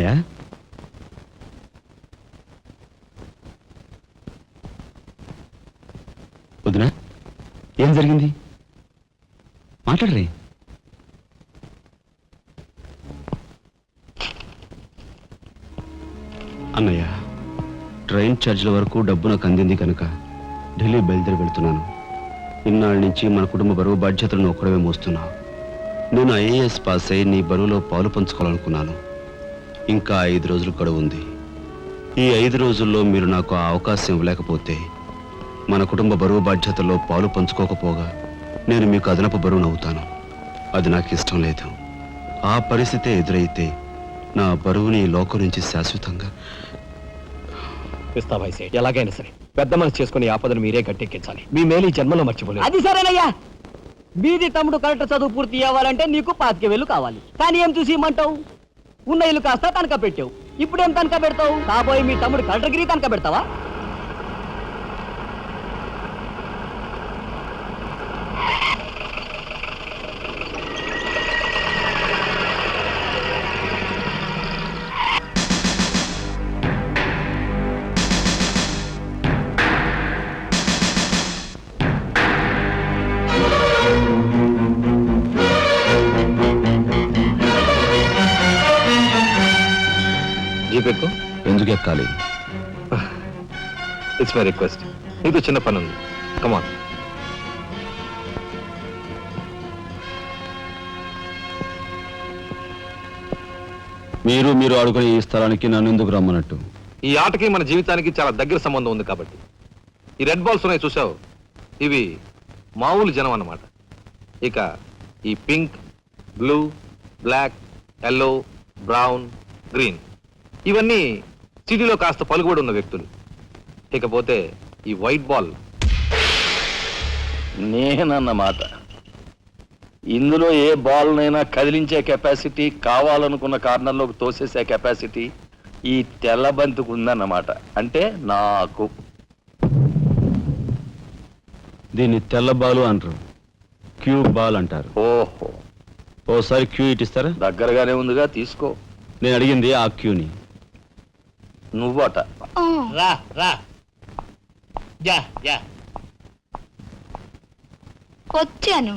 అన్నయ్య వదినా ఏం జరిగింది మాట్లాడరే. అన్నయ్య ట్రైన్ ఛార్జీల వరకు డబ్బు నాకు అందింది కనుక ఢిల్లీ బయలుదేరి వెళ్తున్నాను. ఇన్నాళ్ళ నుంచి మన కుటుంబ బరువు బాధ్యతలను ఒక్కడమే మోస్తున్నా. నేను ఐఏఎస్ పాస్ అయి నీ బరువులో పాలు పంచుకోవాలనుకున్నాను. ఇంకా 5 రోజులు గడువు ఉంది. ఈ 5 రోజుల్లో మీరు నాకు ఆ అవకాశం ఇవ్వలేకపోతే మన కుటుంబ బరువు బాధ్యతల్లో పాలు పంచుకోకపోగా నేను మీకు అదనపు బరువును అవుతాను. అది నాకు ఇష్టం లేదు. ఆ పరిస్థితే ఎదురైతే నా బరువుని ఈ లోకం నుంచి శాశ్వతంగా ఇస్తా భాయ్ సేठ ఎలాగైనా సరే పెద్ద మనసు చేసుకుని ఆపదను మీరే గట్టెక్కించాలి. మీ మేలు ఈ జన్మలో మర్చిపోలేదు. అది సరేనయ్యా. బీది తమ్ముడు కరెక్ట్ చదువు పూర్తి అవ్వాలంటే నీకు 25,000 కావాలి. కానీ ఏం చూసి ఇమ్మంటావు? ఉన్న ఇల్లు కాస్త తనక పెట్టావు. ఇప్పుడేం తనక పెడతావు? కాబోయే మీ తమ్ముడు కలెక్టర్గిరి తనక పెడతావా? జీపెక్కు ఎందుకు ఎక్కాలి? It's my request. నీకు చిన్న పని ఉంది. కమాన్. మీరు ఆడుకునే ఈ స్థలానికి నన్ను ఎందుకు రమ్మన్నట్టు? ఈ ఆటకి మన జీవితానికి చాలా దగ్గర సంబంధం ఉంది కాబట్టి. ఈ రెడ్ బాల్స్ ఉన్నాయి చూసావు, ఇవి మామూలు జనం అన్నమాట. ఇక ఈ pink, blue, black, yellow, brown, green ఇవన్నీ సిటీలో కాస్త పలుకుబడి ఉన్న వ్యక్తులు. ఇకపోతే ఈ వైట్ బాల్ నేనన్నమాట. ఇందులో ఏ బాల్నైనా కదిలించే కెపాసిటీ, కావాలనుకున్న కార్నర్లోకి తోసేసే కెపాసిటీ ఈ తెల్ల బంతికి ఉందన్నమాట. అంటే నాకు. దీన్ని తెల్ల బాలు అంటారు, క్యూ బాల్ అంటారు. ఓహో, ఓసారి క్యూ ఇటిస్తారా? దగ్గరగానే ఉందిగా, తీసుకో. నేను అడిగింది ఆ క్యూని. నువ్వట. రా రా. Yeah yeah. వచ్చాను.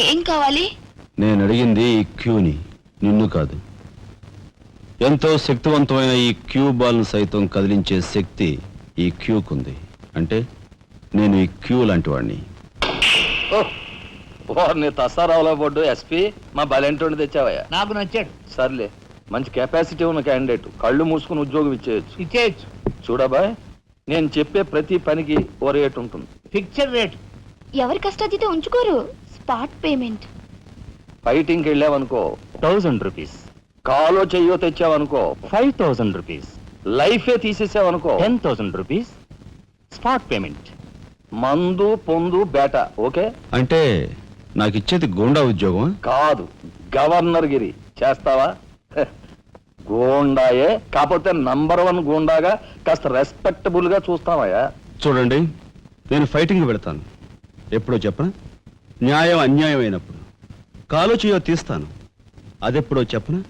ఏం కావాలి? నేను అడిగింది ఈ క్యూని, నిన్ను కాదు. ఎంతో శక్తివంతమైన ఈ క్యూ బాల్ను సైతం కదిలించే శక్తి ఈ క్యూకుంది. అంటే నేను ఈ క్యూ లాంటి వాడిని. వారిని తసారావులో పడ్డు ఎస్పీ మా బలెంటోని తెచ్చావయ్యా. నాకు నచ్చాడు. సర్లే, మంచి కెపాసిటీ ఉన్న క్యాండిడేట్. కళ్ళు మూసుకుని ఉద్యోగం ఇచ్చేయచ్చు. చూడబాయ్, నేను చెప్పే ప్రతి పనికి ఓ రేట్ ఉంటుంది. Fixture rate. ఎవరి కష్టాతీత ఉంచుకోరు. Spot payment. ఫైటింగ్కి వెళ్ళావనుకో 1000 రూపీస్. కాలో చెయ్యో తెచ్చావనుకో 5000 రూపీస్. లైఫే తీసేసావనుకో 10,000 రూపీస్ స్పాట్ పేమెంట్. మందు పొందు బేట. ఓకే? అంటే నాకు ఇచ్చేది గోండా ఉద్యోగం కాదు, గవర్నర్ గిరి. చేస్తావా? గోండాయే, కాకపోతే నంబర్ 1 గోండాగా కాస్త రెస్పెక్టబుల్ గా చూస్తావయ్యా. చూడండి, నేను ఫైటింగ్ పెడతాను. ఎప్పుడో చెప్పనా? న్యాయం అన్యాయం అయినప్పుడు. కాలో చేయో తీస్తాను. అదెప్పుడో చెప్పనా?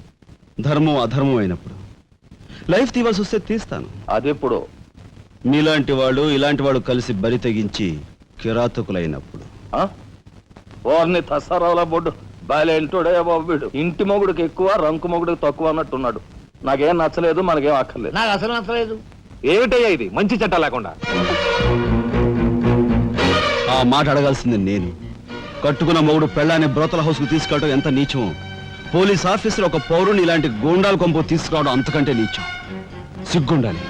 ధర్మం అధర్మం అయినప్పుడు. లైఫ్ తీవాల్సి వస్తే తీస్తాను. అదెప్పుడు? మీలాంటి వాళ్ళు ఇలాంటి వాళ్ళు కలిసి బరి తెగించి కిరాతకులైనప్పుడు. వారిని తసారావుల బొడ్డు బాలేంటోడే బాబు. వీడు ఇంటి మొగుడికి ఎక్కువ, రంకు మొగుడికి తక్కువ అన్నట్టున్నాడు. నాకేం నచ్చలేదు, మనకేం అక్కర్లేదు. నాకు అసలు నచ్చలేదు. ఏమిటయ్యా ఇది మంచి చట్టం లేకుండా? ఆ మాట అడగాల్సింది నేను. కట్టుకున్న మొగుడు పెళ్ళాన్ని బ్రోతల హౌస్ కు తీసుకెళ్ళడం ఎంత నీచమో, పోలీస్ ఆఫీసర్ ఒక పౌరుని ఇలాంటి గోండాల కొంపు తీసుకురావడం అంతకంటే నీచం. సిగ్గుండాలి.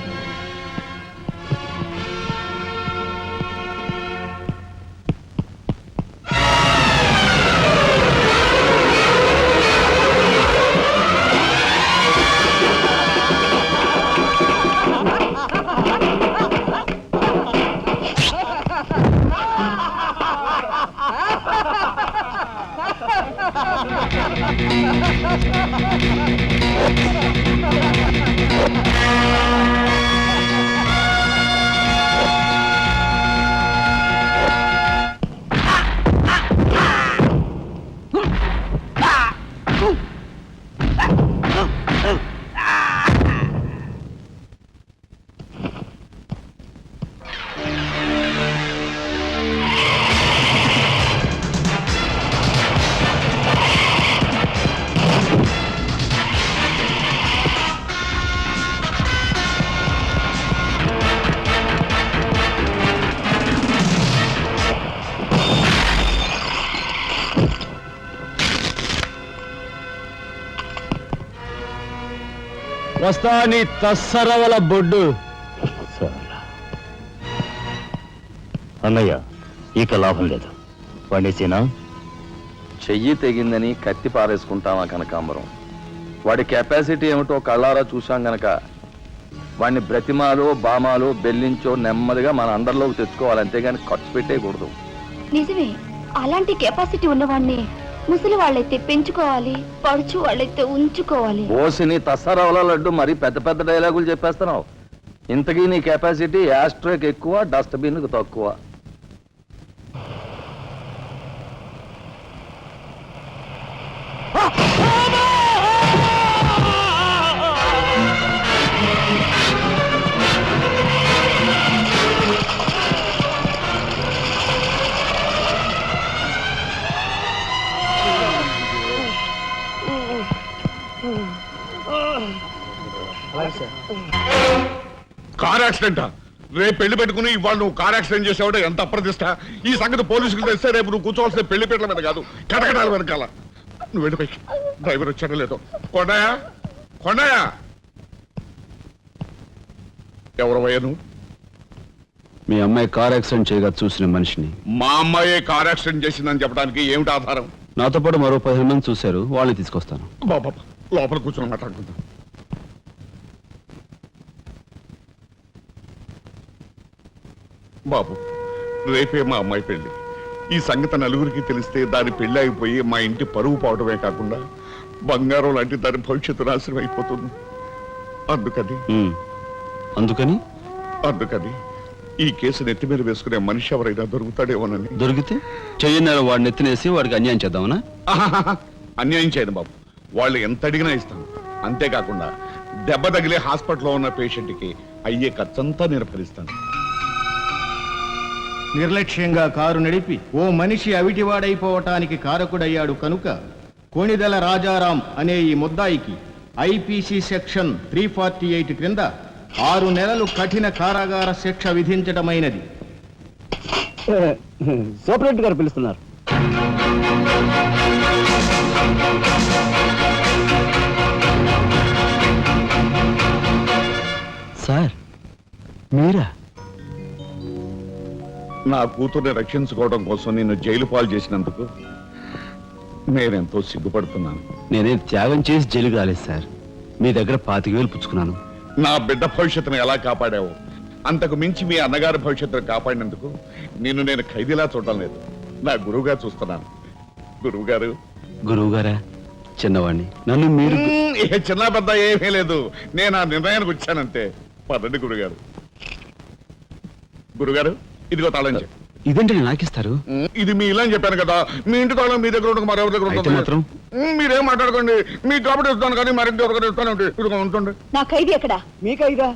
వస్తా నీ తస్సరవల బొడ్డు. అన్నయ్య ఇక లాభం లేదు. పండేసేనా? చెయ్యి తెగిందని కత్తి పారేసుకుంటామా కనకాంబరం? వాడి కెపాసిటీ ఏమిటో కళ్ళారా చూసాం గనక వాడిని బ్రతిమాలో బామాలో బెల్లించో నెమ్మదిగా మన అండర్లోకి తెచ్చుకోవాలి, అంతేగాని ఖర్చు పెట్టేయకూడదు. నిజమే, అలాంటి కెపాసిటీ ఉన్నవాడిని ముసలి వాళ్ళైతే పెంచుకోవాలి, పడుచు వాళ్ళైతే ఉంచుకోవాలి. ఓసిని తస్సరవల లడ్డు మరి పెద్ద పెద్ద డైలాగులు చెప్పేస్తున్నావు. ఇంతకీ నీ కెపాసిటీ యాస్ట్రోకి ఎక్కువ, డస్ట్బిన్కి తక్కువ. కార్ యాక్సిడెంట్ రేపు పెళ్లి పెట్టుకుని ఇవాళ నువ్వు కార్ యాక్సిడెంట్ చేసావుంటే ఎంత అప్రదిష్ట. ఈ సంగతి పోలీసులు తెస్తే రేపు నువ్వు కూర్చోవాల్సిన పెళ్లి పీటల మీద కాదు, కటకటాల వెనకాల. నువ్వు వెళ్ళిపోయి డ్రైవర్ వచ్చాడో లేదో. కొండయా, కొండయా, ఎవరవయ్యా నువ్వు? మీ అమ్మాయి కార్ యాక్సిడెంట్ చేయగా చూసిన మనిషిని. మా అమ్మాయి కార్ యాక్సిడెంట్ చేసిందని చెప్పడానికి ఏమిటి ఆధారం? నాతో పాటు మరో 15 మంది చూశారు, వాళ్ళని తీసుకొస్తాను. బాబా లోపల కూర్చొని మాట్లాడుకుందాం. బాబు, రేపే మా అమ్మాయి పెళ్లి. ఈ సంగతి నలుగురికి తెలిస్తే దాని పెళ్లి అయిపోయి మా ఇంటి పరువు పోవడమే కాకుండా బంగారం లాంటి దాని భవిష్యత్తు నాశనం అయిపోతుంది. అందుకని అందుకని ఈ కేసు నెత్తి మీద వేసుకునే మనిషి ఎవరైనా దొరుకుతాడేమోనని. దొరికితే చెయ్యన్నారు వాడిని ఎత్తినేసి వాడికి అన్యాయం చేద్దామనా? అన్యాయం చేయను బాబు, వాళ్ళు ఎంత అడిగినా ఇస్తాను. అంతేకాకుండా దెబ్బ తగిలే హాస్పిటల్లో ఉన్న పేషెంట్కి అయ్యే ఖర్చంతా నేను భరిస్తాను. నిర్లక్ష్యంగా కారు నడిపి ఓ మనిషి అవిటివాడైపోవటానికి కారకుడయ్యాడు కనుక కోణిదెల రాజారాం అనే ఈ ముద్దాయికి ఐపీసీ సెక్షన్ 348 క్రింద 6 నెలలు కఠిన కారాగార శిక్ష విధించటమైనది. సూపరింటెండెంట్ గారు పిలుస్తున్నారు. సార్ మీరా? నా కూతుర్ని రక్షించుకోవడం కోసం నిన్ను జైలు పాలు చేసినందుకు నేనెంతో సిగ్గుపడుతున్నాను. నేనేం త్యాగం చేసి జైలు కాలేదు సార్, మీ దగ్గర 25,000 పుచ్చుకున్నాను. నా బిడ్డ భవిష్యత్తును ఎలా కాపాడావో అంతకు మించి మీ అన్నగారి భవిష్యత్తును కాపాడినందుకు నిన్ను నేను ఖైదీలా చూడటం లేదు, నా గురువుగా చూస్తున్నాను. గురువుగారు. గురువుగారా? చిన్నవాణ్ణి, నన్ను మీరు చిన్న పెద్ద ఏమీ లేదు, నేను ఆ నిర్ణయానికి వచ్చానంతే. పదండి గురుగారు. గురుగారు, ఇదిగో తాళం చెప్పు. ఇదేంటి నాకిస్తారు? ఇది మీ ఇలా అని చెప్పాను కదా, మీ ఇంటి తాళం మీ దగ్గర ఉండక మరెవరి దగ్గర అయితే ఉంటుంది. మాత్రం మీరేం మాట్లాడుకోండి, మీ కాబట్టి ఇస్తాను కానీ మరింటి ఎవరికైనా ఇస్తాను. ఇదిగో ఉంటుంది. నా ఖైదీ ఎక్కడ? మీ ఖైదా?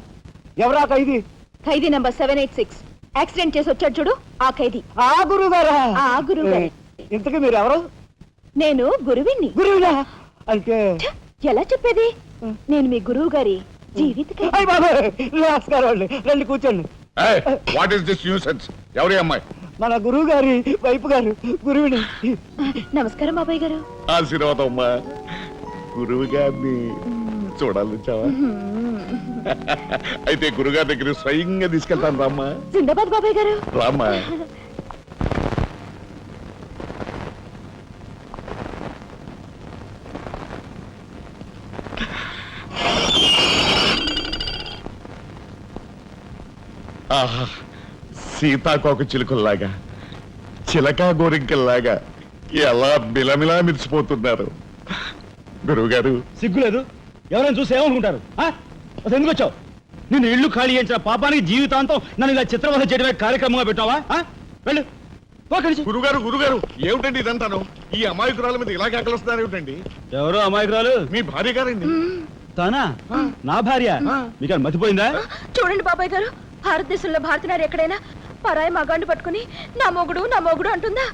ఎవరా ఖైదీ? ఖైదీ నంబర్ 786. యాక్సిడెంట్ చేసి వచ్చాడు చూడు, ఆ ఖైదీ. ఆ గురువు గారా? ఆ గురువు గారే. ఇంతకీ మీరు ఎవరు? నేను గురువిని. గురువునా? అంటే ఎలా చెప్పేది? నేను మీ గురువు గారి జీవిత ఖైదీ. అయ్య బాబాయ్, నమస్కారం అండి, రండి కూర్చోండి. What is this nuisance? ఎవరి అమ్మాయి? మన గురువు గారి వైపు గారు, గురువుని. నమస్కారం బాబాయ్ గారు. ఆశీర్వాదం అమ్మా. గురువు గారిని చూడాలొచ్చావా? అయితే గురుగారి దగ్గర స్వయంగా తీసుకెళ్తాను రామ్మా. జిందాబాద్ బాబాయ్ గారు. రామ్మా. ఆహా, సీతాకోక చిలుకల్లాగా, చిలకా గోరింకల్లాగా ఎలా బిలమిలా మిరిసిపోతున్నారు. గురువుగారు. సిగ్గులేదు? ఎవరైనా చూసి ఏమనుకుంటారు? అసలు ఎందుకు వచ్చావు? నిన్ను ఇల్లు ఖాళీ చేయించిన పాపానికి జీవితాంతం నన్ను ఇలా చిత్రవధ చేయడమే కార్యక్రమంగా పెట్టావా? వెళ్ళు. గురుగారు, గురుగారు, ఏమిటండి ఇదంతాను? ఈ అమాయకురాల మీద ఇలాగే అక్కలుస్తున్నారు ఏమిటండి? ఎవరు అమాయకురాలు? మీ భార్య గారండి. తానా? నా భార్య? మీకు మతిపోయిందా? చూడండి బాబాయ్ గారు, భారతదేశంలో భారతీయులు ఎక్కడైనా పరాయి మగాండి పట్టుకుని నా మొగుడు అంటుందా?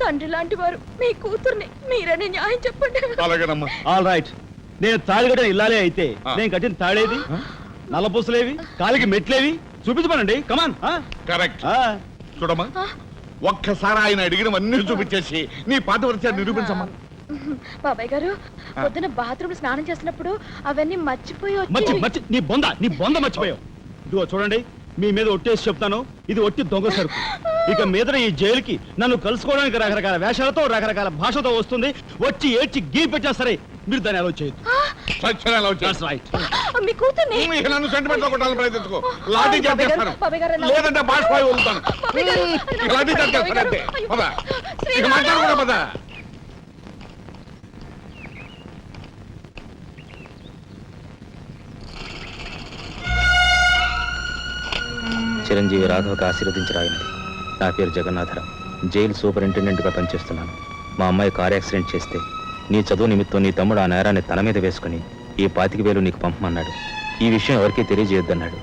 తండ్రి లాంటి వారు మీ కూతుర్ని మీరని న్యాయం చెప్పండి. అలాగేనమ్మా. All right. నేను తాళి కట్టిన ఇల్లాలే అయితే నేను కట్టిన తాళేది, నల్లపూసలేవి, కాలికి మెట్లేవి చూపించమనండి. కమాన్. కరెక్ట్. చూడమ్మా, ఒక్కసారి ఆయన అడిగినవన్నీ చూపించేసి నీ పాత వరస నిరూపించమ్మా. బాబాయ్ గారు పొద్దున బాత్రూమ్ స్నానం చేస్తున్నప్పుడు అవన్నీ మర్చిపోయి నీ బొంద మర్చిపోయావు. ఇదిగో చూడండి, మీ మీద ఒట్టేసి చెప్తాను, ఇది ఒట్టి దొంగ సరుకు. ఇక మీద ఈ జైలుకి నన్ను కలుసుకోవడానికి రకరకాల వేషాలతో రకరకాల భాషతో వస్తుంది. వచ్చి ఏడ్చి గీ పెట్టా సరే మీరు దాన్ని అలో చేయొద్దు. మీ కూతుర్ని నన్ను సెంటిమెంట్ లో కొట్టాలని ప్రయత్నించుకో. లాఠీ చార్జ్ చేస్తాను, బాబాయ్ గారు లేదంటే బాష్పాయి వదులుతాను. లాఠీ చార్జ్ చేస్తాను అంతే. పద, ఇక మాట్లాడకూడదు. పద. చిరంజీవి రాఘవకు ఆశీర్వదించరాయినది. నా పేరు జగన్నాథరావు, జైలు సూపరింటెండెంట్గా పనిచేస్తున్నాను. మా అమ్మాయి కార్ యాక్సిడెంట్ చేస్తే నీ చదువు నిమిత్తం నీ తమ్ముడు ఆ నేరాన్ని తన మీద వేసుకుని ఈ 25,000 నీకు పంపమన్నాడు. ఈ విషయం ఎవరికీ తెలియజేయొద్దన్నాడు.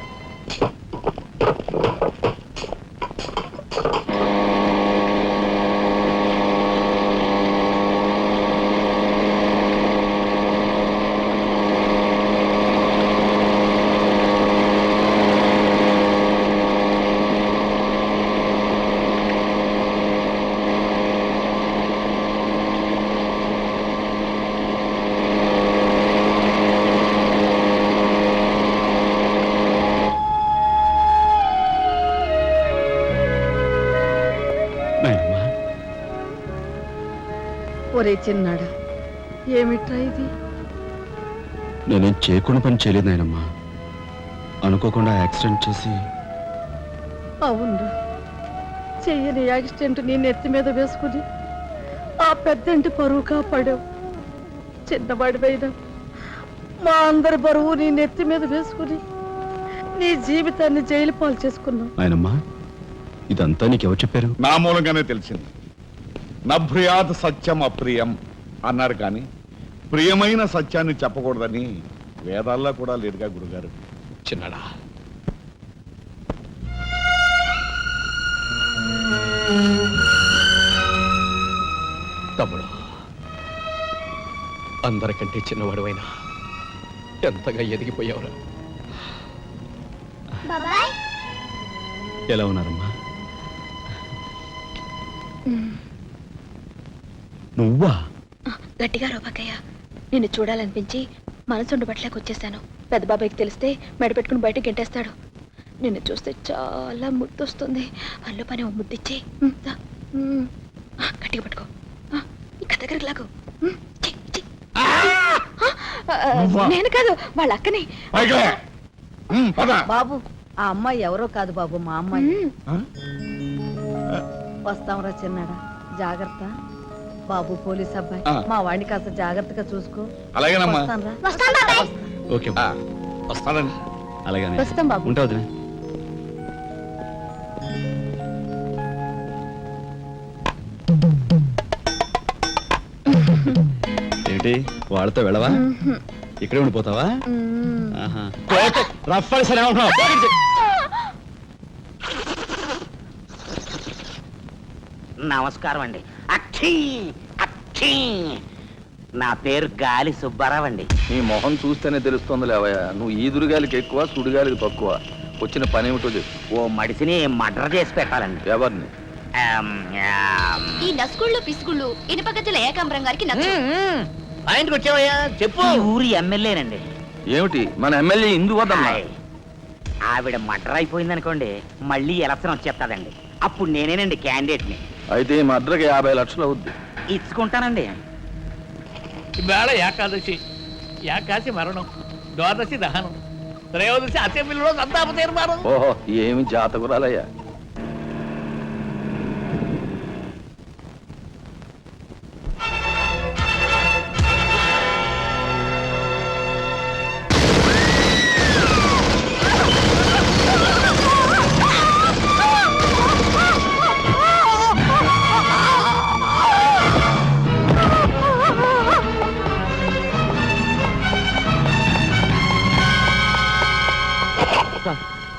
ఒరే చిన్నాడా, ఏమిట్రా ఇది? నేనేం చేయకుండా పని చేయలేదు నాయనమ్మా. అనుకోకుండా యాక్సిడెంట్ చేసి. అవును, చెయ్యని యాక్సిడెంట్ నీ నెత్తి మీద వేసుకుని ఆ పెద్దంటి పరువు కాపాడావు. చిన్నవాడి పైన మా అందరి బరువు నీ నెత్తి మీద వేసుకుని నీ జీవితాన్ని జైలు పాలు చేసుకున్నావు. నాయనమ్మా, ఇదంతా నీకెవరు చెప్పారు? నా మూలంగానే తెలిసింది. నభ్రియాత్ సత్యం అప్రియం అన్నారు, కానీ ప్రియమైన సత్యాన్ని చెప్పకూడదని వేదాల్లో కూడా లేదుగా గురుగారు. చిన్నడా, తమ్ముడు, అందరికంటే చిన్నవాడువైనా ఎంతగా ఎదిగిపోయావురా. ఎలా ఉన్నారమ్మా? నువ్వా? గట్టిగా రోపకయ్య, నిన్ను చూడాలనిపించి మనసుండు బట్టలేక వచ్చేసాను. పెద్ద బాబాయ్కి తెలిస్తే మెడపెట్టుకుని బయటకు గెంటేస్తాడు. నిన్ను చూస్తే చాలా ముద్దొస్తుంది. అల్లు పని ముద్దిచ్చే గట్టిగా పట్టుకో. ఇంకా దగ్గరికి లాగు. నేను కాదు, వాళ్ళ అక్కని. బాబు, ఆ అమ్మాయి ఎవరో కాదు బాబు, మా అమ్మాయి. వస్తాంరా చిన్నాడా, జాగ్రత్త. బాబు పోలీస్ అబ్బాయి, మా వాడిని కాస్త జాగ్రత్తగా చూసుకో. అలాగేనమ్మా. ఓకే వస్తానండి. అలాగే వస్తాం బాబు. ఉంటా వదిలే. ఏంటి వాళ్ళతో వెళ్ళవా? ఇక్కడే ఉండిపోతావా? రఫ్ సరే నమస్కారం అండి. అక్షీ అక్షీ, నా పేరు గాలి సుబ్బారావు అండి. నీ మొహం చూస్తేనే తెలుస్తుంది లేవయ్యా, నువ్వు ఈదురుగాలికి ఎక్కువ సుడిగాలికి తక్కువ. వచ్చిన పని ఏమిటో చెప్పు. ఓ మడిసిని మర్డర్ చేసి పెట్టాలండి. ఎవరిని? ఈ నస్కుళ్ళు పిసుకుళ్ళు ఇనుపగజ్జల ఏకాంబరం గారికి నచ్చు. ఆయనకి వచ్చావయ్యా, చెప్పు. ఊరి ఎమ్మెల్యేనండి. ఏమిటి మన ఎమ్మెల్యే ఇందు వద్దమ్మా? ఆవిడ మర్డర్ అయిపోయింది అనుకోండి, మళ్ళీ ఎలక్షన్ వచ్చేస్తాదండి. అప్పుడు నేనేనండి క్యాండిడేట్ని. అయితే మా అద్దరికి 50 లక్షలు అవుద్ది. ఇచ్చుకుంటానండి. ఇవాళ ఏకాదశి, ఏకాశి మరణం, ద్వాదశి దహనం, త్రయోదశి అసెంబ్లీలో సంతాప తీర్మానం. ఓహో, ఏమి జాతకురాలయ్యా.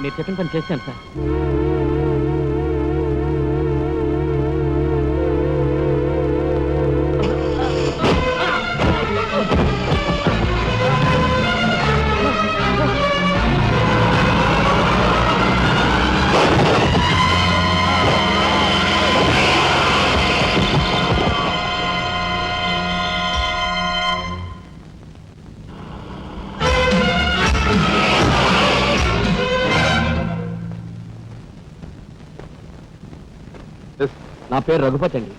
మీరు చెప్పిన పని చేశాను సార్. నా పేరు రఘుపతి అండి.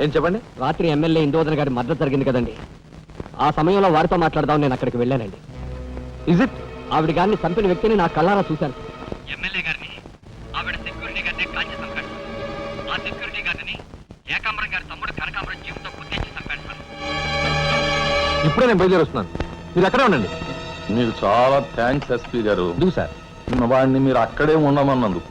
ఏం చెప్పండి. రాత్రి ఎమ్మెల్యే ఇందోదన్ గారి మద్దతు జరిగింది కదండి, ఆ సమయంలో వారితో మాట్లాడదాం నేను అక్కడికి వెళ్ళానండి. Is it? ఆవిడ గారిని చంపిన వ్యక్తిని నా కళ్ళారా చూశాను. ఎమ్మెల్యే గారిని ఆవిడ సెక్యూరిటీ గారిని కాల్చి చంపాడు. ఆ సెక్యూరిటీ గారిని ఏకాంబరం గారి తమ్ముడు కనకాంబరం జీవితం గుర్తించి చంపాడు సార్. ఇప్పుడే నేను బయలుదేరుస్తున్నాను, మీరు ఎక్కడే ఉండండి. మీరు చాలా థ్యాంక్స్ ఎస్పీ గారు. ఎందుకు సార్? వాడిని మీరు అక్కడే ఉండమన్నందుకు.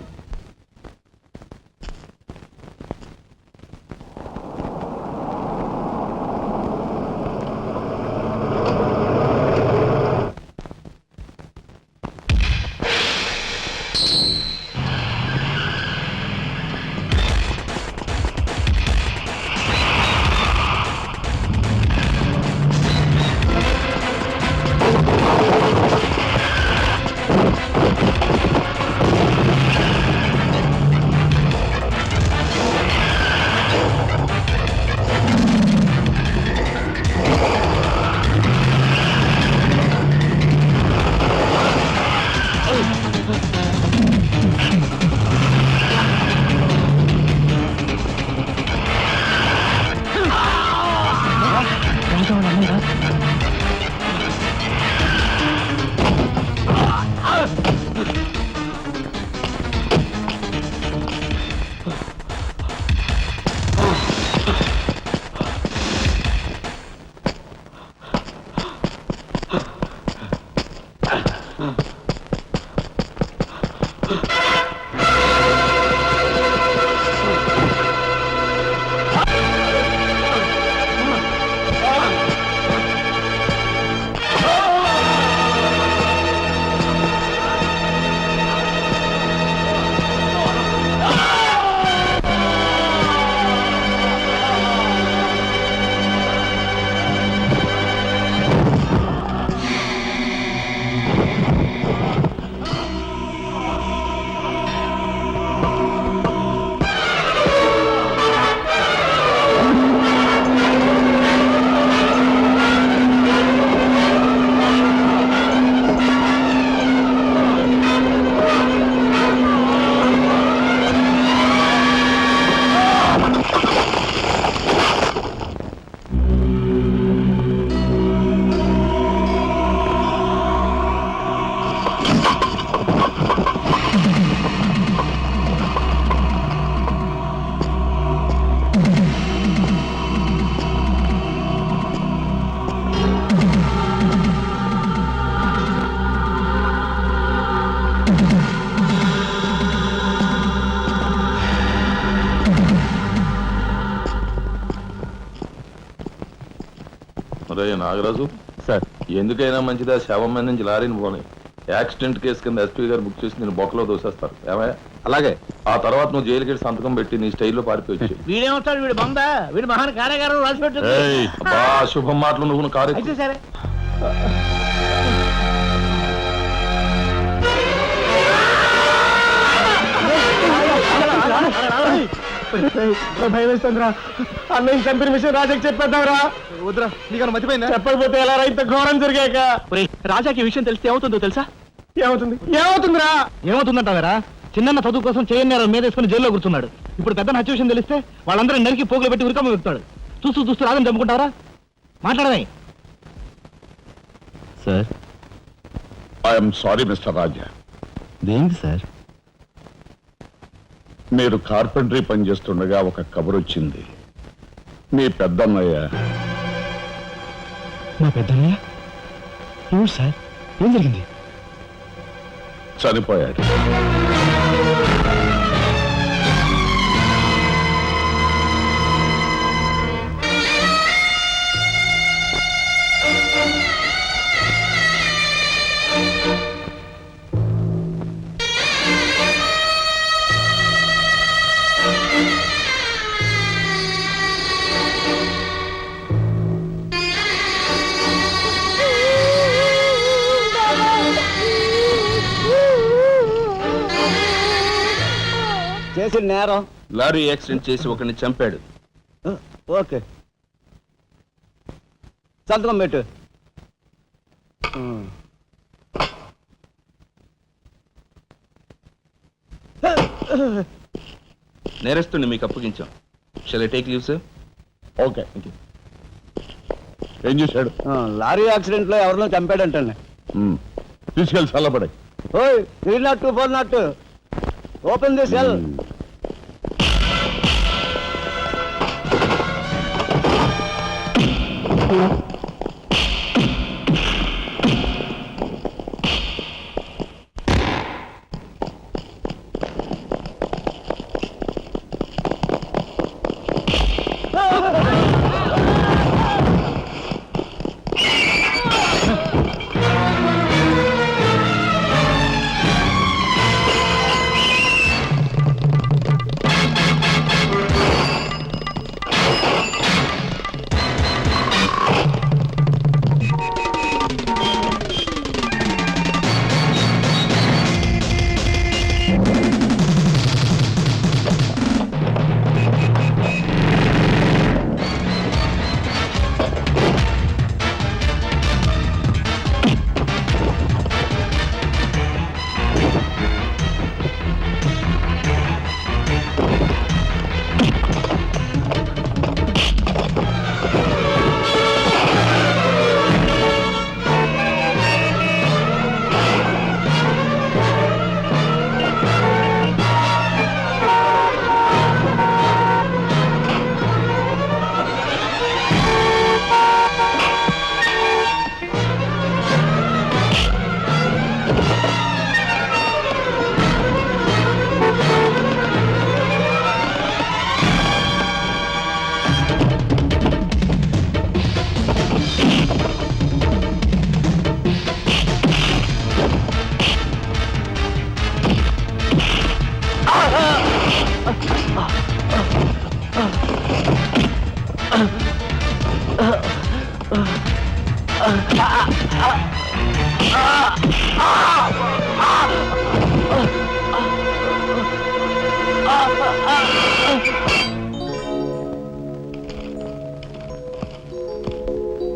నాగరాజు సార్, ఎందుకైనా మంచిదా శవం మీద నుంచి లారీని పోనీ. యాక్సిడెంట్ కేసు కింద ఎస్పీ గారు బుక్ చేసి నేను బొక్కలో దోసేస్తారు. ఏమయ్యా? అలాగే. ఆ తర్వాత నువ్వు జైలుకి వెళ్ళి సంతకం పెట్టి నీ స్టైల్లో పారిపోయి. వీడేమవుతాడు? వీడు బందా, వీడు మహాన్ కార్యగారం రాసి పెట్టు. శుభం మాటలు నువ్వు కారు. అయితే సరే. భయవేస్తుందిరా, అన్నయ్య చంపిన విషయం రాజాకి చెప్పేద్దాంరా. వద్దురా, నీకన్నా మర్చిపోయిందా? చెప్పకపోతే ఎలా రా, ఇంత ఘోరం జరిగాక. రాజాకి విషయం తెలిస్తే ఏమవుతుందో తెలుసా? ఏమవుతుందిరా? ఏమవుతుందంటారా? చిన్న చదువు కోసం చేయన్నారు మీద వేసుకుని జైల్లో కూర్చున్నాడు. ఇప్పుడు పెద్ద హత్య విషయం తెలిస్తే వాళ్ళందరూ నరికి పోగులు పెట్టి ఉరికమ్మ వెళ్తాడు. చూస్తూ చూస్తూ రాజని చంపుకుంటారా? మాట్లాడమే. సార్, ఐఎమ్ సారీ మిస్టర్ రాజా. దేనికి సార్? మీరు కార్పెంటరీ పని చేస్తుండగా ఒక కబురు వచ్చింది. మీ పెద్దన్నయ్య. మా పెద్దన్నయ్య? ఎవరు సార్? ఏం జరిగింది? చనిపోయాడు. చేసిన నేరం లారీ యాక్సిడెంట్ చేసి ఒకరిని చంపాడు. ఓకే, సంతకం పెట్టు. నేరస్తుని మీకు అప్పగించాం. Shall I take leave sir? Okay. ఏం చేశాడు? లారీ యాక్సిడెంట్ లో ఎవరినో చంపాడంటండి. తీసుకెళ్ళి చల్లబడే. ఓయ్ 302 402 open the cell.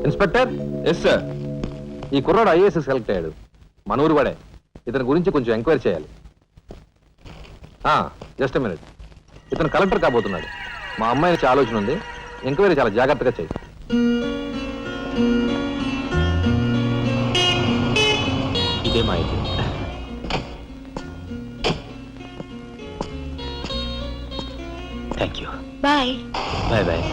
Inspector. Yes sir. ఈ కుర్రాడు ఐఏఎస్ సెలెక్ట్ అయ్యాడు, మన ఊరు వాడే. ఇతని గురించి కొంచెం ఎంక్వైరీ చేయాలి. Just minute. ఇతను కలెక్టర్ కాబోతున్నాడు. మా అమ్మాయి నుంచి ఆలోచన ఉంది, ఎంక్వైరీ చాలా జాగ్రత్తగా చేయి. ఇదే మా అయితే. Thank you. Bye. Bye bye.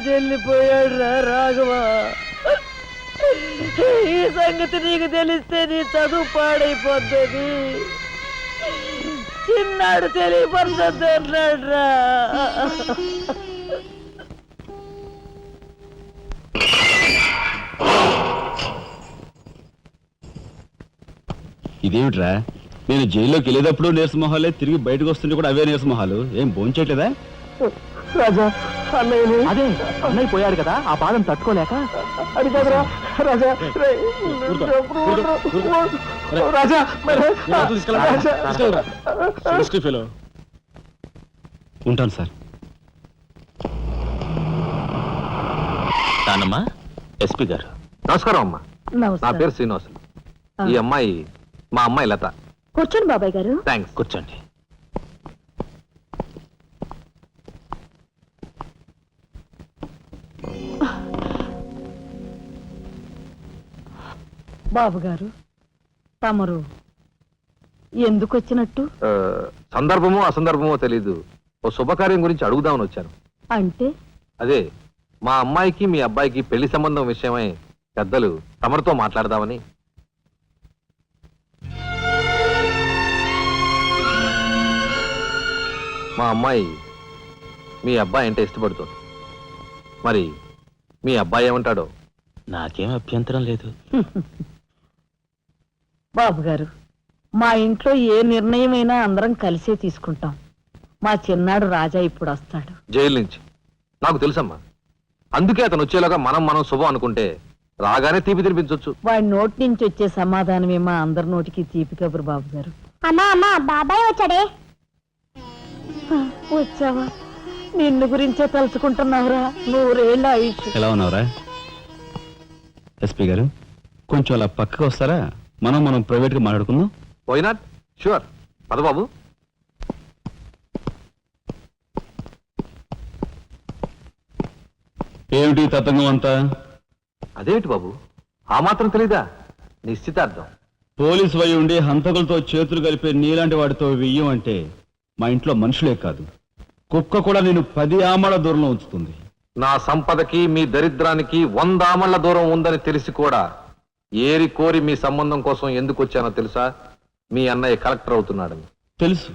వెళ్ళిపోయాడు రా రాఘవ. ఈ సంగతి నీకు తెలిస్తే నీ చదువు పాడైపోతుంది. చిన్నాడు తెలియపరుస్తుంది అన్నాడు రా. ఇదేమిట్రా, నేను జైల్లోకి వెళ్ళేటప్పుడు నీరసమొహాలే, తిరిగి బయటకు వస్తుంటే కూడా అవే నీరసమొహాలు. ఏం భోంచేయట్లేదా? రాజా అదే అన్నయ్య పోయాడు కదా, ఆ బాధను తట్టుకోలేక అడిగదరా రాజా. రాజా ఉంటాను సార్. నానమ్మా, ఎస్పీ గారు. నమస్కారం అమ్మా. నా పేరు శ్రీనివాసులు. ఈ అమ్మాయి మా అమ్మాయి లత. కూర్చోండి బాబాయ్ గారు. థ్యాంక్స్. కూర్చోండి. బాబు గారు, తమరు ఎందుకు వచ్చినట్టు? సందర్భమో అసందర్భమో తెలీదు, ఓ శుభకార్యం గురించి అడుగుదామని వచ్చాను. అంటే అదే, మా అమ్మాయికి మీ అబ్బాయికి పెళ్లి సంబంధం విషయమై పెద్దలు తమరితో మాట్లాడదామని. మా అమ్మాయి మీ అబ్బాయి అంటే ఇష్టపడుతుంది. మరి మీ అబ్బాయి ఏమంటాడో? నాకేం అభ్యంతరం లేదు. బాబు గారు, మా ఇంట్లో ఏ నిర్ణయమైనా అందరం కలిసే తీసుకుంటాం. మా చిన్నాడు రాజా ఇప్పుడు వస్తాడు జైలు నుంచి. నాకు తెలుసమ్మా, అందుకే అతను వచ్చేలాగా మనం శుభం అనుకుంటే రాగానే తీపి తినిపించవచ్చు. వాడి నోటి నుంచి వచ్చే సమాధానమే మా అందరి నోటికి తీపి కబురు. బాబు గారు, అమ్మా బాబాయ్ వచ్చాడే. వచ్చావా? నిన్ను గురించే తలుచుకుంటున్నావురా. 100 ఏళ్ళ ఆయుష్. ఎలా ఉన్నావురా ఎస్పీ గారు? కొంచెం అలా పక్కకు వస్తారా? మనం ప్రైవేట్గా మాట్లాడుకుందాం. Why not? షూర్, పద బాబు. ఏమిటి తతంగం అంతా? అదేమిటి బాబు, ఆ మాత్రం తెలీదా? నిశ్చితార్థం. పోలీసు వై ఉండి హంతకులతో చేతులు కలిపే నీలాంటి వాడితో వెయ్యం అంటే మా ఇంట్లో మనుషులే కాదు, కుక్క కూడా నేను 10 ఆమల దూరంలో ఉంచుతుంది. నా సంపదకి మీ దరిద్రానికి 100 ఆమళ్ల దూరం ఉందని తెలిసి కూడా ఏరి కోరి మీ సంబంధం కోసం ఎందుకు వచ్చానో తెలుసా? మీ అన్నయ్య కలెక్టర్ అవుతున్నాడని. తెలుసు.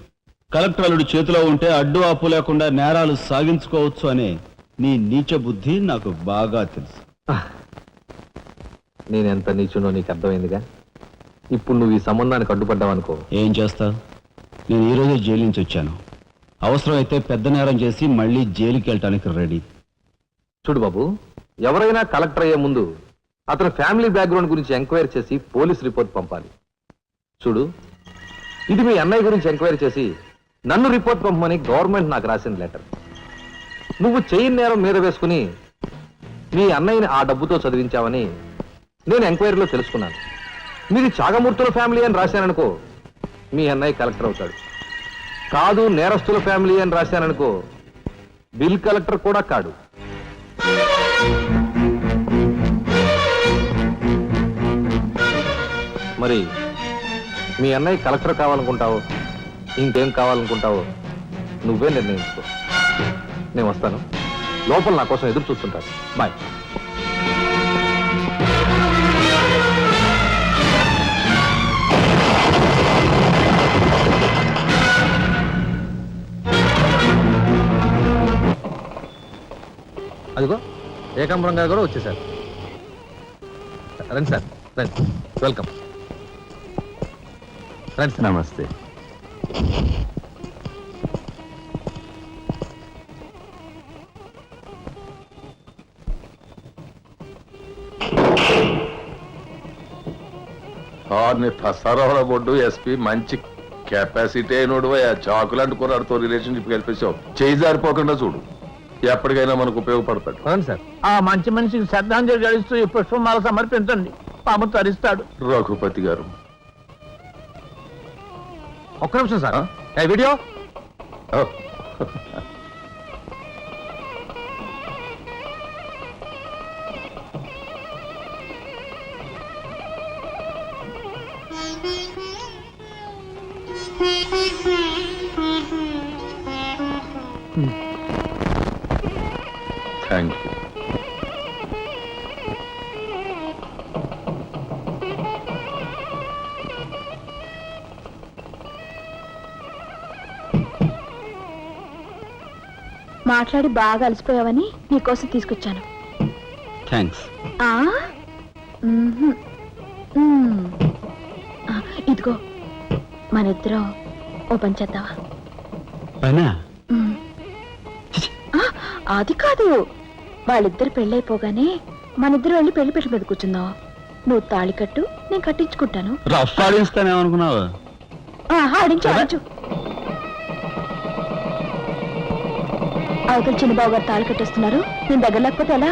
కలెక్టర్ అల్లుడు చేతిలో ఉంటే అడ్డు ఆపు లేకుండా నేరాలు సాగించుకోవచ్చు అనే నీ నీచ బుద్ధి నాకు బాగా తెలుసు. నేనెంత నీచునో నీకు అర్థమైందిగా. ఇప్పుడు నువ్వు ఈ సంబంధానికి అడ్డుపడ్డావనుకో, ఏం చేస్తావు? నేను ఈ రోజే జైలు నుంచి వచ్చాను. అవసరమైతే పెద్ద నేరం చేసి మళ్ళీ జైలుకి వెళ్ళటానికి రెడీ. చూడు బాబు, ఎవరైనా కలెక్టర్ అయ్యే ముందు అతని ఫ్యామిలీ బ్యాక్గ్రౌండ్ గురించి ఎంక్వైరీ చేసి పోలీస్ రిపోర్ట్ పంపాలి. చూడు, ఇది మీ అన్నయ్య గురించి ఎంక్వైరీ చేసి నన్ను రిపోర్ట్ పంపమని గవర్నమెంట్ నాకు రాసిన లెటర్. నువ్వు చెయ్యి నేరం మీద వేసుకుని మీ అన్నయ్యని ఆ డబ్బుతో చదివించావని నేను ఎంక్వైరీలో తెలుసుకున్నాను. మీది చాగమూర్తుల ఫ్యామిలీ అని రాశాననుకో, మీ అన్నయ్య కలెక్టర్ అవుతాడు. కాదు, నేరస్తుల ఫ్యామిలీ అని రాశాననుకో, బిల్ కలెక్టర్ కూడా కాడు. మరి మీ అన్నయ్య కలెక్టర్ కావాలనుకుంటావో ఇంకేం కావాలనుకుంటావో నువ్వే నిర్ణయించుకో. నేను వస్తాను. లోపల నా కోసం ఎదురు చూస్తుంటాను. బాయ్. అదిగో ఏకాంబరం గారు కూడా వచ్చేసారు. రండి సార్, రండి. వెల్కమ్. రండి సార్. నమస్తే. సరవర బొడ్డు ఎస్పీ మంచి కెపాసిటీ అయినోడు. చాకులాంటి కుర్రాడితో రిలేషన్షిప్ కల్పించావు. చేయి జారిపోకుండా చూడు, ఎప్పటికైనా మనకు ఉపయోగపడతాడు. రండి సార్. ఆ మంచి మనిషికి శ్రద్ధాంజలి గడిస్తూ ఈ పుష్పమాల సమర్పించండి. పాము తరిస్తాడు. రఘుపతి గారు, ఒక్క నిమిషం సార్. Video thank you. మాట్లాడి బాగా అలసిపోయావని నీకోసం తీసుకొచ్చాను. థ్యాంక్స్. ఇదిగో, మన ఇద్దరం ఓ పని చేద్దావా? పైనా? అది కాదు, వాళ్ళిద్దరు పెళ్ళైపోగానే మనిద్దరు వెళ్ళి పెళ్లి పెట్ట మీద కూర్చుందాం. నువ్వు తాళి కట్టు, నేను కట్టించుకుంటాను. రఫ్ ఆడిస్తానేమనుకున్నావా? ఆడించు ఆడించు. అవతల చిన్నబాబు గారు తాళి కట్టేస్తున్నారు. నేను దగ్గర లేకపోతే ఎలా?